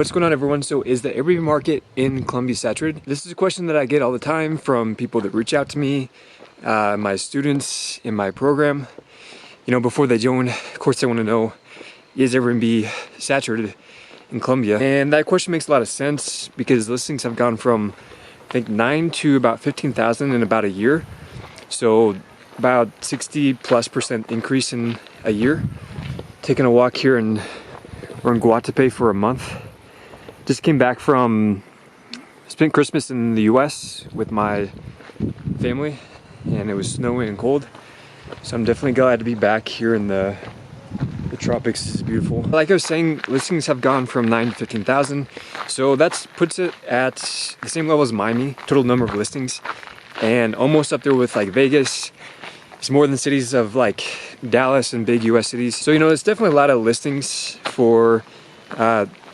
What's going on, everyone? So is the Airbnb market in Colombia saturated? This is a question that I get all the time from people that reach out to me, my students in my program. You know, before they join, of course they want to know, is Airbnb saturated in Colombia? And that question makes a lot of sense because listings have gone from, I think, 9 to about 15,000 in about a year. So about 60+% increase in a year. Taking a walk here and we're in Guatape for a month. Just came back from, spent Christmas in the US with my family, and it was snowy and cold. So I'm definitely glad to be back here in the tropics. It's beautiful. Like I was saying, listings have gone from 9 to 15,000. So that puts it at the same level as Miami, total number of listings, and almost up there with like Vegas. It's more than cities of like Dallas and big US cities. So, you know, there's definitely a lot of listings for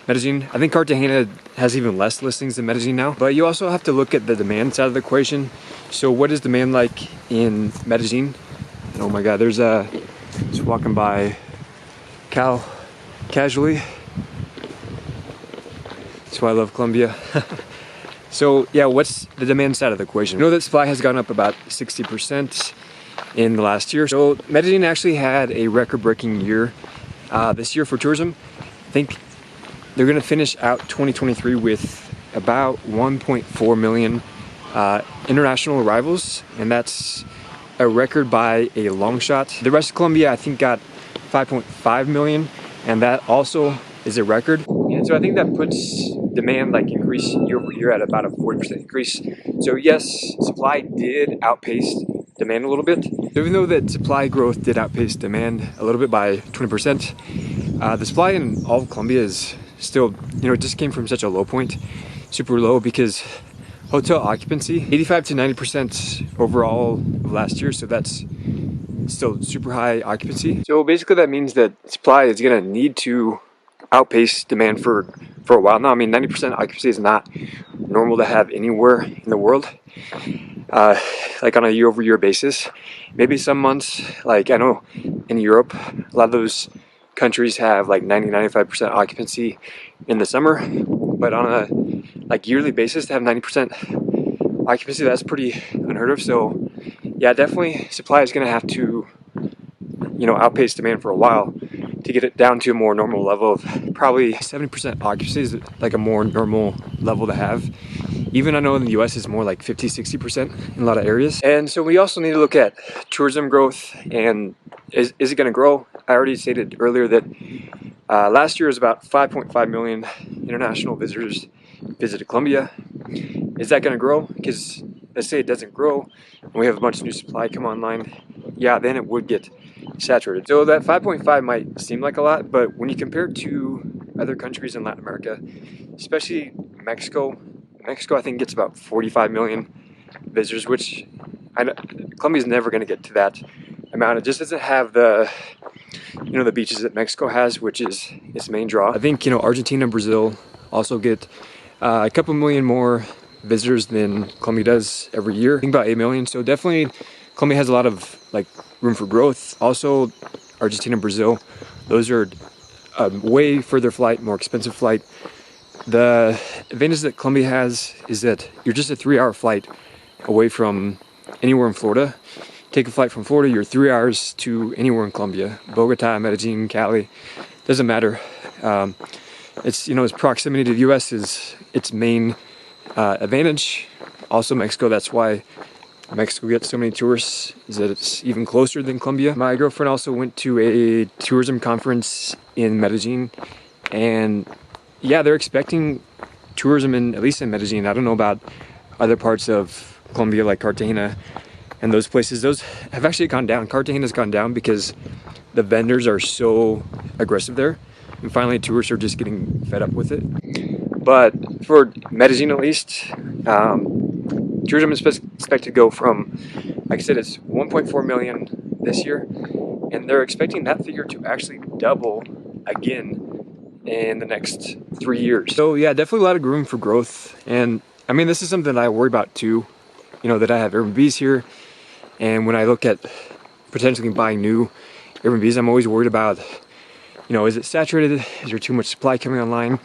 Medellin. I think Cartagena has even less listings than Medellin now. But you also have to look at the demand side of the equation. So what is demand like in Medellin? And oh my God, there's just walking by casually. That's why I love Colombia. So yeah, what's the demand side of the equation? You know that supply has gone up about 60% in the last year. So Medellin actually had a record-breaking year this year for tourism. I think they're going to finish out 2023 with about 1.4 million international arrivals, and that's a record by a long shot. The rest of Colombia, I think, got 5.5 million, and that also is a record. And so I think that puts demand like increase year over year at about a 40% increase. So yes, supply did outpace demand a little bit. So even though that supply growth did outpace demand a little bit by 20%, the supply in all of Colombia is still, you know, it just came from such a low point, super low, because hotel occupancy 85 to 90% overall of last year. So that's still super high occupancy. So basically that means that supply is going to need to outpace demand for a while now. I mean, 90% occupancy is not normal to have anywhere in the world, like on a year-over-year basis. Maybe some months, like I know in Europe, a lot of those countries have like 90-95% occupancy in the summer, but on a like yearly basis to have 90% occupancy, that's pretty unheard of. So yeah, definitely supply is going to have to, you know, outpace demand for a while to get it down to a more normal level of probably 70% occupancy is like a more normal level to have. Even I know in the US it's more like 50-60% in a lot of areas. And so we also need to look at tourism growth, and is it going to grow? I already stated earlier that last year was about 5.5 million international visitors visited Colombia. Is that going to grow? Because let's say it doesn't grow and we have a bunch of new supply come online, yeah, then it would get saturated. So that 5.5 might seem like a lot, but when you compare it to other countries in Latin America, especially Mexico I think gets about 45 million visitors, which Colombia's never going to get to that amount. It just doesn't have the, you know, the beaches that Mexico has, which is its main draw. I think, you know, Argentina and Brazil also get a couple million more visitors than Colombia does every year. I think about 8 million. So definitely Colombia has a lot of like room for growth. Also, Argentina and Brazil, those are a way further flight, more expensive flight. The advantage that Colombia has is that you're just a 3-hour flight away from anywhere in Florida. Take a flight from Florida, you're 3 hours to anywhere in Colombia. Bogota, Medellin, Cali, doesn't matter. It's, you know, its proximity to the US is its main advantage. Also Mexico, that's why Mexico gets so many tourists, is that it's even closer than Colombia. My girlfriend also went to a tourism conference in Medellin, and yeah, they're expecting tourism at least in Medellin. I don't know about other parts of Colombia like Cartagena and those places. Those have actually gone down. Cartagena's gone down because the vendors are so aggressive there, and finally tourists are just getting fed up with it. But for Medellin at least, tourism is expected to go from, like I said, it's 1.4 million this year, and they're expecting that figure to actually double again in the next 3 years. So yeah, definitely a lot of room for growth. And I mean, this is something that I worry about too, you know, that I have Airbnbs here, and when I look at potentially buying new Airbnbs, I'm always worried about, you know, is it saturated? Is there too much supply coming online?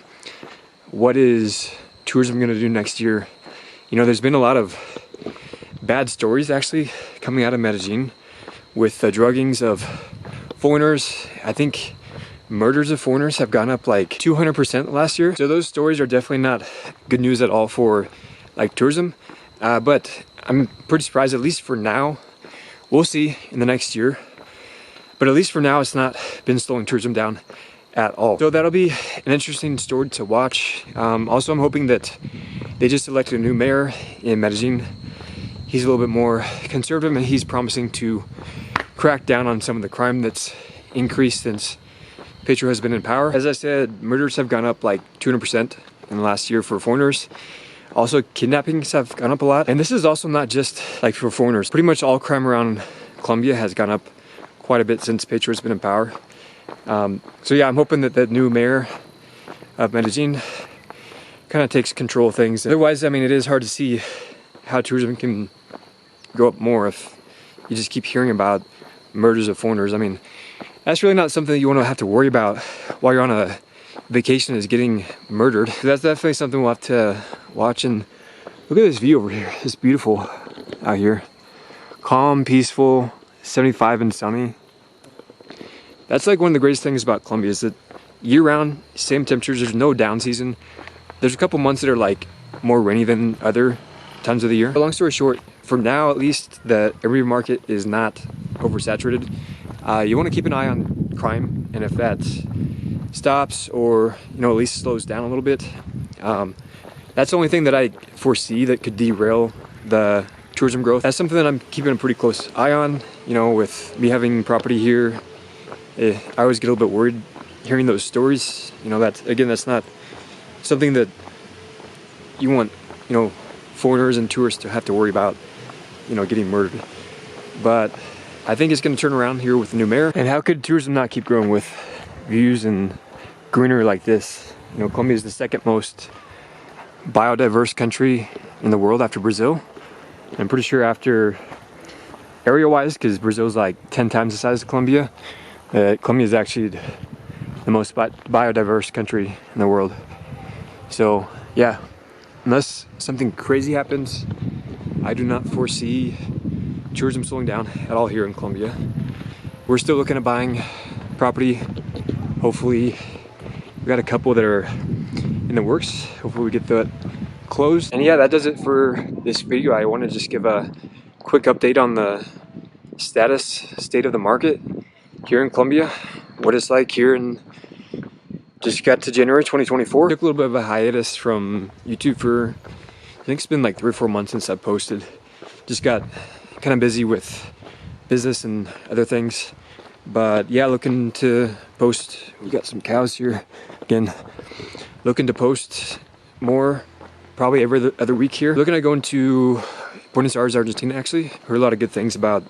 what is tourism going to do next year? You know, there's been a lot of bad stories actually coming out of Medellin with the druggings of foreigners. I think murders of foreigners have gone up like 200% last year. So those stories are definitely not good news at all for like tourism. But I'm pretty surprised, at least for now. We'll see in the next year. But at least for now, it's not been slowing tourism down at all. So that'll be an interesting story to watch. Also, I'm hoping that they just elected a new mayor in Medellin. He's a little bit more conservative, and he's promising to crack down on some of the crime that's increased since Petro has been in power. As I said, murders have gone up like 200% in the last year for foreigners. Also, kidnappings have gone up a lot. And this is also not just like for foreigners. Pretty much all crime around Colombia has gone up quite a bit since Petro has been in power. So yeah, I'm hoping that the new mayor of Medellin kind of takes control of things. Otherwise, I mean, it is hard to see how tourism can go up more if you just keep hearing about murders of foreigners. I mean, that's really not something that you want to have to worry about while you're on a vacation, is getting murdered. So that's definitely something we'll have to watch. And look at this view over here. It's beautiful out here. Calm, peaceful, 75 and sunny. That's like one of the greatest things about Colombia, is that year-round, same temperatures. There's no down season. There's a couple months that are like more rainy than other times of the year. But long story short, for now at least, the Airbnb market is not oversaturated. You want to keep an eye on crime, and if that stops or, you know, at least slows down a little bit, that's the only thing that I foresee that could derail the tourism growth. That's something that I'm keeping a pretty close eye on. You know, with me having property here, I always get a little bit worried hearing those stories. You know, that's not something that you want, you know, foreigners and tourists to have to worry about, you know, getting murdered. But I think it's going to turn around here with the new mayor. And how could tourism not keep growing with views and greenery like this? You know, Colombia is the second most biodiverse country in the world after Brazil. I'm pretty sure after area-wise, because Brazil's like 10 times the size of Colombia, Colombia is actually the most biodiverse country in the world. So yeah, unless something crazy happens, I do not foresee tourism slowing down at all here in Colombia. We're still looking at buying property. Hopefully, we got a couple that are in the works. Hopefully we get that closed. And yeah, that does it for this video. I want to just give a quick update on the state of the market here in Colombia. What it's like here, and just got to January 2024. Took a little bit of a hiatus from YouTube for, I think it's been like 3 or 4 months since I posted. Just got kind of busy with business and other things. But yeah, looking to post. We got some cows here again. Looking to post more, probably every other week here. Looking at going to Buenos Aires, Argentina actually. Heard a lot of good things about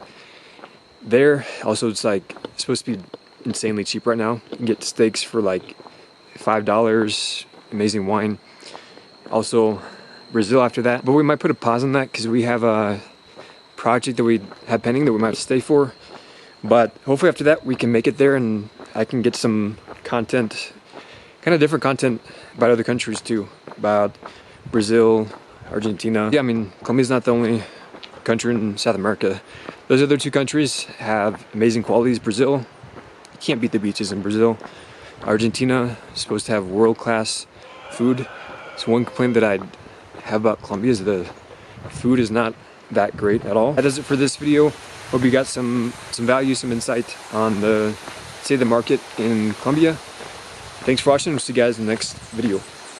there. Also, it's like supposed to be insanely cheap right now. You can get steaks for like $5, amazing wine. Also, Brazil after that. But we might put a pause on that because we have a project that we have pending that we might have to stay for. But hopefully after that we can make it there, and I can get some content, kind of different content about other countries too, about Brazil, Argentina. Yeah, I mean, Colombia's not the only country in South America. Those other 2 countries have amazing qualities. Brazil, you can't beat the beaches in Brazil. Argentina is supposed to have world-class food. So one complaint that I have about Colombia is the food is not that great at all. That does it for this video. Hope you got some value, some insight on the state of the market in Colombia. Thanks for watching. We'll see you guys in the next video.